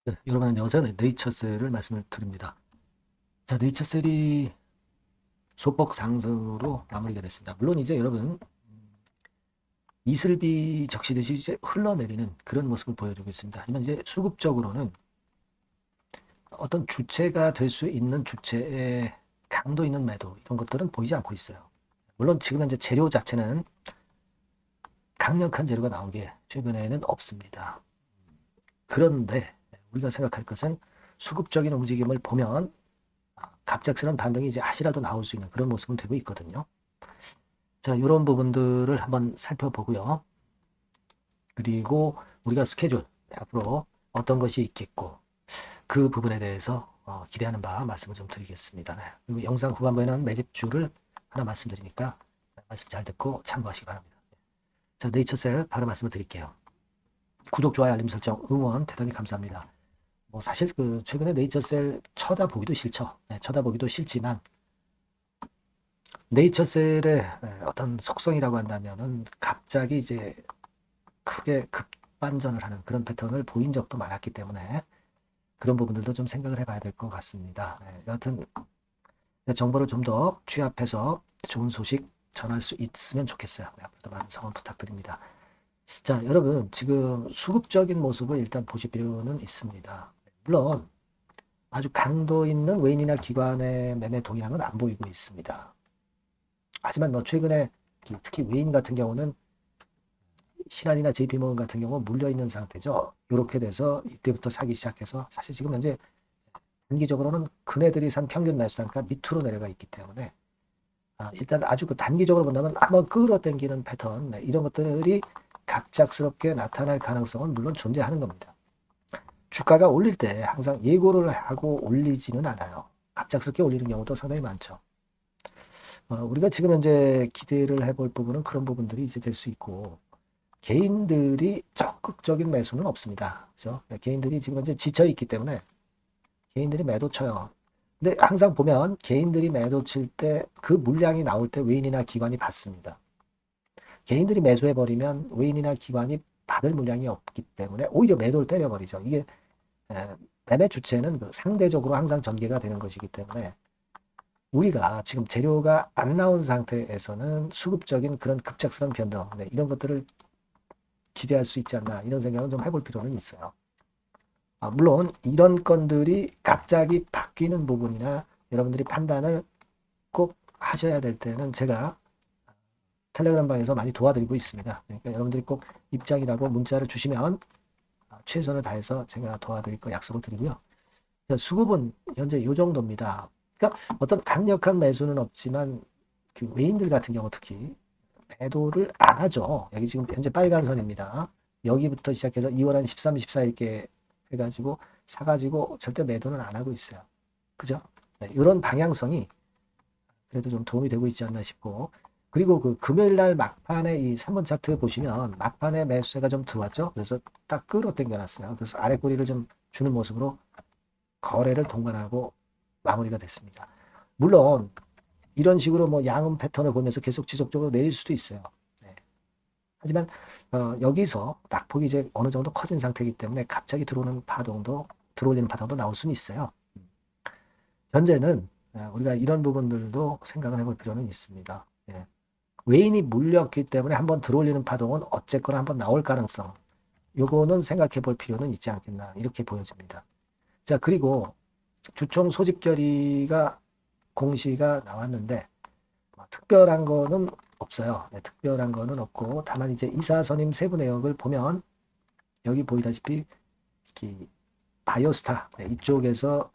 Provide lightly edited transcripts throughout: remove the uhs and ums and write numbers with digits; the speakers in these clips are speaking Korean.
네, 여러분 안녕하세요. 네, 네이처셀을 말씀을 드립니다. 자, 네이처셀이 소폭 상승으로 마무리가 됐습니다. 물론 이제 여러분 이슬비 적시듯이 이제 흘러내리는 그런 모습을 보여주고 있습니다. 하지만 이제 수급적으로는 어떤 주체가 될 수 있는 주체의 강도 있는 매도 이런 것들은 보이지 않고 있어요. 물론 지금 현재 재료 자체는 강력한 재료가 나온 게 최근에는 없습니다. 그런데 우리가 생각할 것은 수급적인 움직임을 보면 갑작스러운 반등이 이제 하시라도 나올 수 있는 그런 모습은 되고 있거든요. 자, 이런 부분들을 한번 살펴보고요. 그리고 우리가 스케줄 앞으로 어떤 것이 있겠고 그 부분에 대해서 기대하는 바 말씀을 좀 드리겠습니다. 네. 그리고 영상 후반부에는 매집주를 하나 말씀드리니까 말씀 잘 듣고 참고하시기 바랍니다. 자, 네이처셀 바로 말씀을 드릴게요. 구독, 좋아요, 알림 설정, 응원 대단히 감사합니다. 뭐 사실 그 최근에 네이처셀 쳐다보기도 싫죠. 네, 쳐다보기도 싫지만 네이처셀의 어떤 속성이라고 한다면은 갑자기 이제 크게 급반전을 하는 그런 패턴을 보인 적도 많았기 때문에 그런 부분들도 좀 생각을 해봐야 될 것 같습니다. 여하튼 정보를 좀 더 취합해서 좋은 소식 전할 수 있으면 좋겠어요. 앞으로도 많은 성원 부탁드립니다. 자, 여러분 지금 수급적인 모습을 일단 보실 필요는 있습니다. 물론 아주 강도 있는 외인이나 기관의 매매 동향은 안 보이고 있습니다. 하지만 뭐 최근에 특히 외인 같은 경우는 신한이나 JP모건 같은 경우 물려 있는 상태죠. 이렇게 돼서 이때부터 사기 시작해서 사실 지금 현재 단기적으로는 그네들이 산 평균 매수 단가 밑으로 내려가 있기 때문에 일단 아주 그 단기적으로 본다면 한번 끌어당기는 패턴 이런 것들이 갑작스럽게 나타날 가능성은 물론 존재하는 겁니다. 주가가 올릴 때 항상 예고를 하고 올리지는 않아요. 갑작스럽게 올리는 경우도 상당히 많죠. 우리가 지금 현재 기대를 해볼 부분은 그런 부분들이 이제 될 수 있고 개인들이 적극적인 매수는 없습니다. 그죠? 개인들이 지금 현재 지쳐 있기 때문에 개인들이 매도 쳐요. 근데 항상 보면 개인들이 매도 칠 때 그 물량이 나올 때 외인이나 기관이 받습니다. 개인들이 매수해버리면 외인이나 기관이 받을 물량이 없기 때문에 오히려 매도를 때려버리죠. 이게 매매 주체는 그 상대적으로 항상 전개가 되는 것이기 때문에 우리가 지금 재료가 안 나온 상태에서는 수급적인 그런 급작스러운 변동 이런 것들을 기대할 수 있지 않나 이런 생각은 좀 해볼 필요는 있어요. 물론 이런 건들이 갑자기 바뀌는 부분이나 여러분들이 판단을 꼭 하셔야 될 때는 제가 텔레그램 방에서 많이 도와드리고 있습니다. 그러니까 여러분들이 꼭 입장이라고 문자를 주시면 최선을 다해서 제가 도와드릴 거 약속을 드리고요. 수급은 현재 이 정도입니다. 그러니까 어떤 강력한 매수는 없지만 그 외인들 같은 경우 특히 매도를 안 하죠. 여기 지금 현재 빨간 선입니다. 여기부터 시작해서 2월 한 13, 14일께 해가지고 사가지고 절대 매도는 안 하고 있어요. 그죠? 네, 이런 방향성이 그래도 좀 도움이 되고 있지 않나 싶고 그리고 그 금요일 날 막판에 이 3번 차트 보시면 막판에 매수세가 좀 들어왔죠. 그래서 딱 끌어당겨 놨어요. 그래서 아래 꼬리를 좀 주는 모습으로 거래를 동반하고 마무리가 됐습니다. 물론 이런 식으로 뭐 양음 패턴을 보면서 계속 지속적으로 내릴 수도 있어요. 네. 하지만 여기서 낙폭이 이제 어느 정도 커진 상태이기 때문에 갑자기 들어올리는 파동도 나올 수는 있어요. 현재는 우리가 이런 부분들도 생각을 해볼 필요는 있습니다. 예. 외인이 물렸기 때문에 한번 들어올리는 파동은 어쨌거나 한번 나올 가능성 요거는 생각해 볼 필요는 있지 않겠나 이렇게 보여집니다. 자, 그리고 주총 소집 결의가 공시가 나왔는데 특별한 거는 없어요. 네, 특별한 거는 없고 다만 이제 이사 선임 세부 내역을 보면 여기 보이다시피 바이오스타 이쪽에서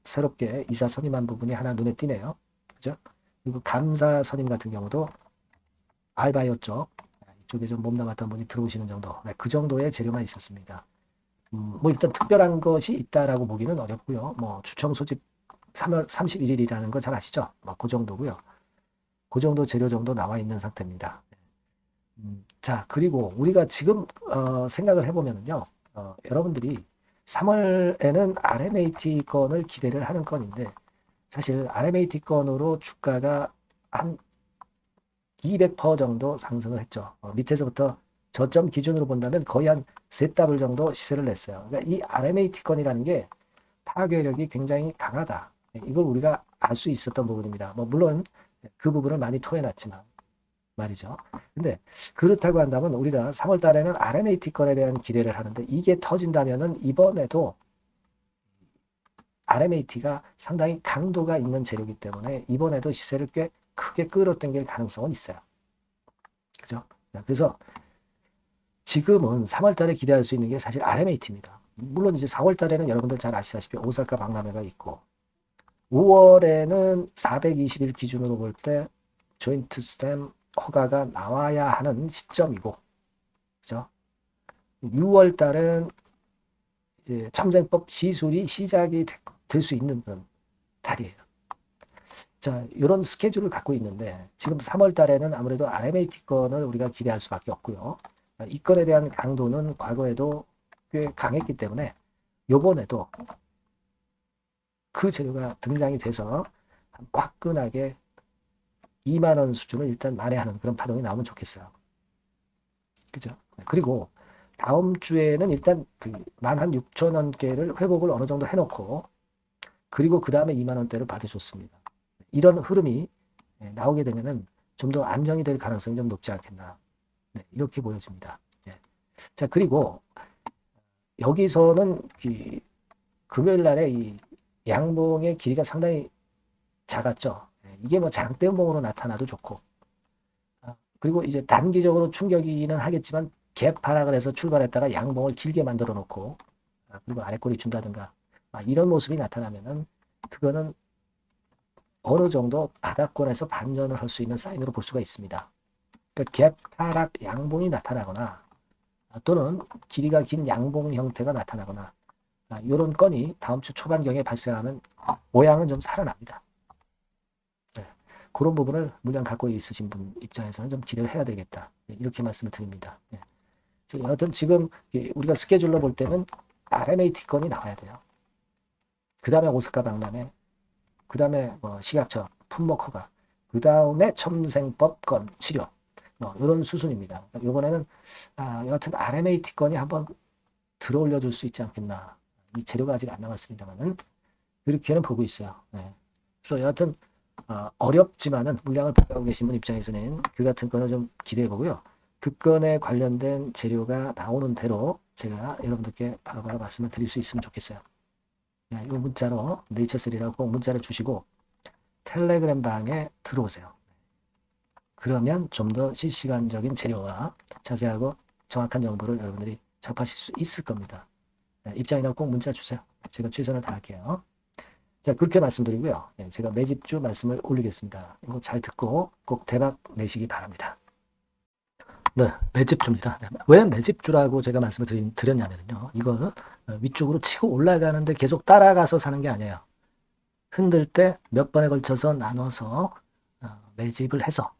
새롭게 이사 선임한 부분이 하나 눈에 띄네요. 그죠? 그리고 감사 선임 같은 경우도 알바이오 쪽 이쪽에 좀 몸담았던 분이 들어오시는 정도 그 정도의 재료만 있었습니다. 뭐 일단 특별한 것이 있다라고 보기는 어렵고요. 뭐 주총 소집 3월 31일이라는 거 잘 아시죠? 뭐그 정도고요. 그 정도 재료 정도 나와 있는 상태입니다. 자, 그리고 우리가 지금 생각을 해보면요. 여러분들이 3월에는 RMAT 건을 기대를 하는 건인데 사실 RMAT 건으로 주가가 한 200% 정도 상승을 했죠. 밑에서부터 저점 기준으로 본다면 거의 한 세 더블 정도 시세를 냈어요. 그러니까 이 RMAT건이라는 게 파괴력이 굉장히 강하다. 이걸 우리가 알 수 있었던 부분입니다. 뭐 물론 그 부분을 많이 토해놨지만 말이죠. 근데 그렇다고 한다면 우리가 3월 달에는 RMAT건에 대한 기대를 하는데 이게 터진다면은 이번에도 RMAT가 상당히 강도가 있는 재료이기 때문에 이번에도 시세를 꽤 크게 끌어당길 가능성은 있어요. 그죠? 그래서 지금은 3월 달에 기대할 수 있는 게 사실 RMAT입니다. 물론 이제 4월 달에는 여러분들 잘 아시다시피 오사카 박람회가 있고 5월에는 421 기준으로 볼 때 조인트 스탬 허가가 나와야 하는 시점이고, 그죠? 6월 달은 이제 참생법 시술이 시작이 될 수 있는 그런 달이에요. 자, 이런 스케줄을 갖고 있는데 지금 3월 달에는 아무래도 RMAT 건을 우리가 기대할 수밖에 없고요. 이 건에 대한 강도는 과거에도 꽤 강했기 때문에 요번에도 그 재료가 등장이 돼서 화끈하게 2만 원 수준을 일단 만회하는 그런 파동이 나오면 좋겠어요. 그죠? 그리고 다음 주에는 일단 그 16,000원대를 회복을 어느 정도 해놓고 그리고 그 다음에 2만 원대를 받아줬습니다. 이런 흐름이 나오게 되면은 좀 더 안정이 될 가능성이 좀 높지 않겠나. 네, 이렇게 보여집니다. 네. 자, 그리고 여기서는 금요일 날에 이 양봉의 길이가 상당히 작았죠. 이게 뭐 장대봉으로 나타나도 좋고. 그리고 이제 단기적으로 충격이기는 하겠지만 갭 하락을 해서 출발했다가 양봉을 길게 만들어 놓고 그리고 아래꼬리 준다든가 이런 모습이 나타나면은 그거는 어느 정도 바닥권에서 반전을 할 수 있는 사인으로 볼 수가 있습니다. 그러니까 갭 하락 양봉이 나타나거나 또는 길이가 긴 양봉 형태가 나타나거나 이런 건이 다음 주 초반경에 발생하면 모양은 좀 살아납니다. 네. 그런 부분을 물량 갖고 있으신 분 입장에서는 좀 기대를 해야 되겠다. 네, 이렇게 말씀을 드립니다. 네. 여하튼 지금 우리가 스케줄로 볼 때는 RMAT 건이 나와야 돼요. 그 다음에 오사카 박람회, 그 다음에 뭐 식약처 품목 허가, 그 다음에 첨생법 건 치료, 이런 수순입니다. 이번에는 여하튼 RMAT 건이 한번 들어올려 줄 수 있지 않겠나. 이 재료가 아직 안 나왔습니다만은 그렇게는 보고 있어요. 네. 그래서 여하튼 어렵지만은 물량을 보유하고 계신 분 입장에서는 그 같은 거는 좀 기대해 보고요. 그 건에 관련된 재료가 나오는 대로 제가 여러분들께 바로바로 말씀을 드릴 수 있으면 좋겠어요. 네, 이 문자로 네이처3라고 꼭 문자를 주시고 텔레그램 방에 들어오세요. 그러면 좀 더 실시간적인 재료와 자세하고 정확한 정보를 여러분들이 접하실 수 있을 겁니다. 네, 입장이나 꼭 문자 주세요. 제가 최선을 다할게요. 자, 그렇게 말씀드리고요. 제가 매집주 말씀을 올리겠습니다. 이거 잘 듣고 꼭 대박 내시기 바랍니다. 네, 매집주입니다. 네, 왜 매집주라고 제가 말씀을 드렸냐면요. 이거는 위쪽으로 치고 올라가는데 계속 따라가서 사는 게 아니에요. 흔들 때 몇 번에 걸쳐서 나눠서 매집을 해서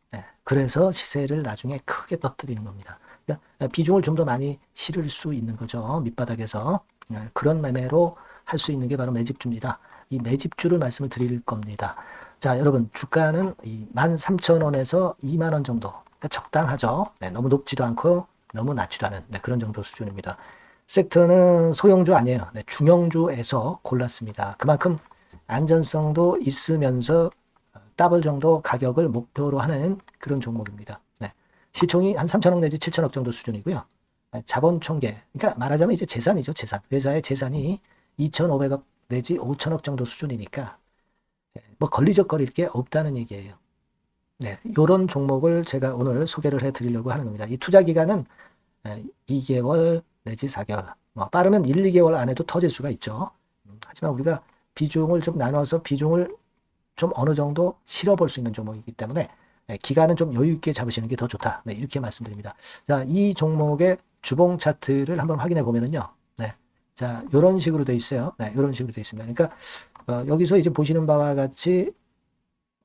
그래서 시세를 나중에 크게 터뜨리는 겁니다. 그러니까 비중을 좀 더 많이 실을 수 있는 거죠. 밑바닥에서. 그런 매매로 할 수 있는 게 바로 매집주입니다. 이 매집주를 말씀을 드릴 겁니다. 자, 여러분 주가는 13,000원에서 2만 원 정도. 그러니까 적당하죠. 너무 높지도 않고 너무 낮지도 않은 그런 정도 수준입니다. 섹터는 소형주 아니에요. 중형주에서 골랐습니다. 그만큼 안전성도 있으면서 더블 정도 가격을 목표로 하는 그런 종목입니다. 시총이 한 3천억 내지 7천억 정도 수준이고요. 자본 총계, 그러니까 말하자면 이제 재산이죠, 재산. 회사의 재산이 2,500억 내지 5천억 정도 수준이니까 뭐 걸리적거릴 게 없다는 얘기예요. 이런 종목을 제가 오늘 소개를 해드리려고 하는 겁니다. 이 투자 기간은 2개월 내지 4개월, 빠르면 1, 2개월 안에도 터질 수가 있죠. 하지만 우리가 비중을 좀 나눠서 비중을 좀 어느 정도 실어볼 수 있는 종목이기 때문에 기간은 좀 여유 있게 잡으시는 게 더 좋다. 이렇게 말씀드립니다. 자, 이 종목의 주봉 차트를 한번 확인해 보면은요. 자, 이런 식으로 돼 있어요. 이런 식으로 돼 있습니다. 그러니까 여기서 이제 보시는 바와 같이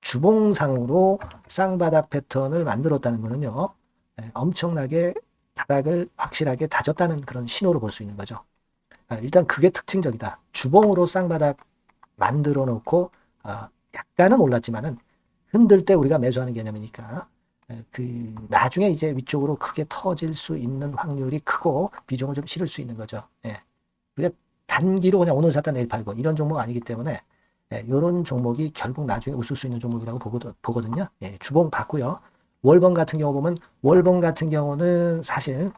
주봉상으로 쌍바닥 패턴을 만들었다는 거는요. 엄청나게 바닥을 확실하게 다졌다는 그런 신호로 볼 수 있는 거죠. 일단 그게 특징적이다. 주봉으로 쌍바닥 만들어 놓고 약간은 올랐지만은 흔들 때 우리가 매수하는 개념이니까 나중에 이제 위쪽으로 크게 터질 수 있는 확률이 크고 비중을 좀 실을 수 있는 거죠. 예. 그러니까 단기로 그냥 오늘 샀다 내일 팔고 이런 종목 아니기 때문에 이런 종목이 결국 나중에 웃을 수 있는 종목이라고 보거든요. 예, 주봉 봤고요. 월봉 같은 경우 보면 월봉 같은 경우는 사실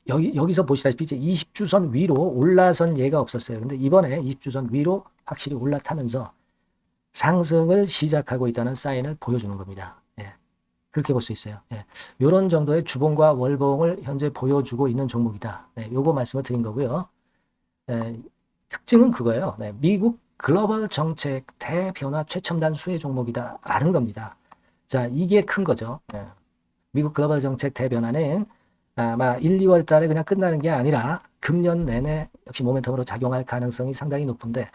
여기서 보시다시피 이제 20주선 위로 올라선 예가 없었어요. 근데 이번에 20주선 위로 확실히 올라타면서 상승을 시작하고 있다는 사인을 보여주는 겁니다. 예, 그렇게 볼 수 있어요. 예, 이런 정도의 주봉과 월봉을 현재 보여주고 있는 종목이다. 요거 말씀을 드린 거고요. 특징은 그거예요. 미국 글로벌 정책 대변화 최첨단 수혜 종목이다라는 겁니다. 자, 이게 큰 거죠. 미국 글로벌 정책 대변화는 아마 1, 2월 달에 그냥 끝나는 게 아니라 금년 내내 역시 모멘텀으로 작용할 가능성이 상당히 높은데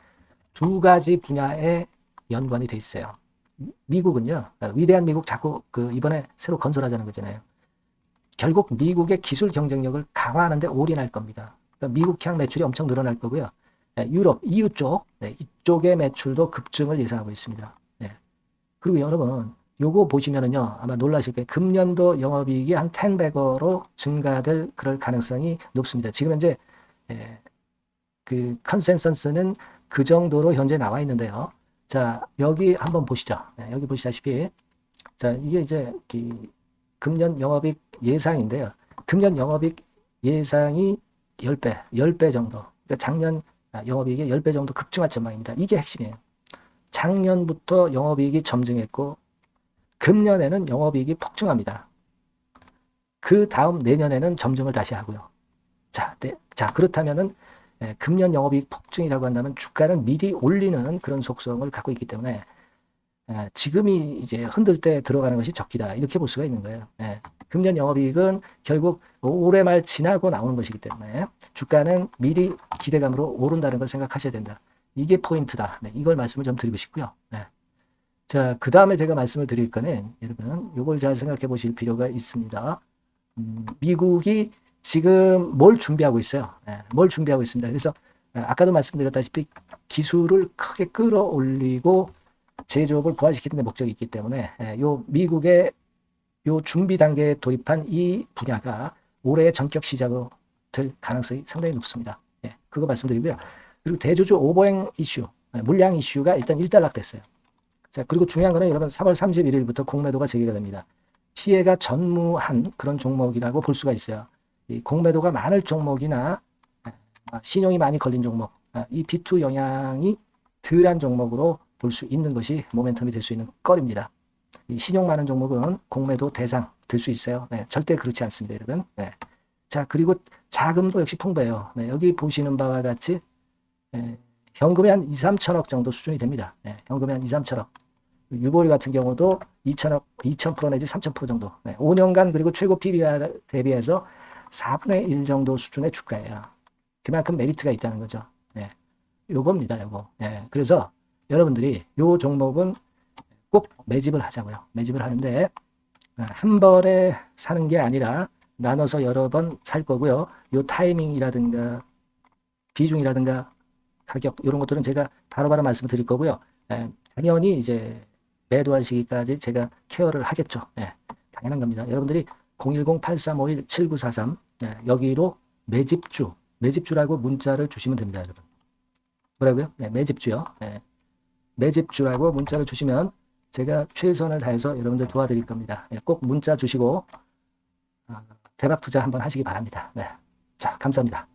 두 가지 분야에 연관이 돼 있어요. 미국은요, 위대한 미국 자꾸 이번에 새로 건설하자는 거잖아요. 결국 미국의 기술 경쟁력을 강화하는데 올인할 겁니다. 그러니까 미국향 매출이 엄청 늘어날 거고요. 유럽, EU 쪽, 이쪽의 매출도 급증을 예상하고 있습니다. 그리고 여러분, 요거 보시면은요, 아마 놀라실 거예요. 금년도 영업이익이 한 10배로 증가될 그럴 가능성이 높습니다. 지금 현재, 컨센서스는 그 정도로 현재 나와 있는데요. 자, 여기 한번 보시죠. 여기 보시다시피, 자, 이게 이제, 금년 영업이익 예상인데요. 금년 영업이익 예상이 10배 정도. 그러니까 작년 영업이익이 10배 정도 급증할 전망입니다. 이게 핵심이에요. 작년부터 영업이익이 점증했고, 금년에는 영업이익이 폭증합니다. 그 다음 내년에는 점증을 다시 하고요. 자, 그렇다면은 금년 영업이익 폭증이라고 한다면 주가는 미리 올리는 그런 속성을 갖고 있기 때문에 지금이 이제 흔들 때 들어가는 것이 적기다. 이렇게 볼 수가 있는 거예요. 금년 영업이익은 결국 올해 말 지나고 나오는 것이기 때문에 주가는 미리 기대감으로 오른다는 걸 생각하셔야 된다. 이게 포인트다. 이걸 말씀을 좀 드리고 싶고요. 자, 그 다음에 제가 말씀을 드릴 거는 여러분 이걸 잘 생각해 보실 필요가 있습니다. 미국이 지금 뭘 준비하고 있어요. 뭘 준비하고 있습니다. 그래서 아까도 말씀드렸다시피 기술을 크게 끌어올리고 제조업을 부활시키는 데 목적이 있기 때문에 요 미국의 요 준비 단계에 돌입한 이 분야가 올해의 전격 시작으로 될 가능성이 상당히 높습니다. 그거 말씀드리고요. 그리고 대주주 오버행 이슈, 물량 이슈가 일단 일단락됐어요. 자, 그리고 중요한 거는 여러분 3월 31일부터 공매도가 재개가 됩니다. 피해가 전무한 그런 종목이라고 볼 수가 있어요. 이 공매도가 많을 종목이나 신용이 많이 걸린 종목, 이 B2 영향이 덜한 종목으로 볼 수 있는 것이 모멘텀이 될 수 있는 거리입니다. 이 신용 많은 종목은 공매도 대상 될 수 있어요. 절대 그렇지 않습니다, 여러분. 자, 그리고 자금도 역시 풍부해요. 여기 보시는 바와 같이 현금이 한 2, 3천억 정도 수준이 됩니다. 현금이 한 2, 3천억. 유보율 같은 경우도 2천억, 2,000% 내지 3,000% 정도. 5년간 그리고 최고 PBR 대비해서 4분의 1 정도 수준의 주가예요. 그만큼 메리트가 있다는 거죠. 요겁니다, 요거. 그래서 여러분들이 요 종목은 꼭 매집을 하자고요. 매집을 하는데 한 번에 사는 게 아니라 나눠서 여러 번 살 거고요. 요 타이밍이라든가 비중이라든가 가격 이런 것들은 제가 바로바로 말씀을 드릴 거고요. 당연히 이제 매도할 시기까지 제가 케어를 하겠죠. 당연한 겁니다. 여러분들이 010-8351-7943 여기로 매집주라고 문자를 주시면 됩니다. 여러분. 뭐라고요? 매집주요. 매집주라고 문자를 주시면 제가 최선을 다해서 여러분들 도와드릴 겁니다. 꼭 문자 주시고 대박 투자 한번 하시기 바랍니다. 자, 감사합니다.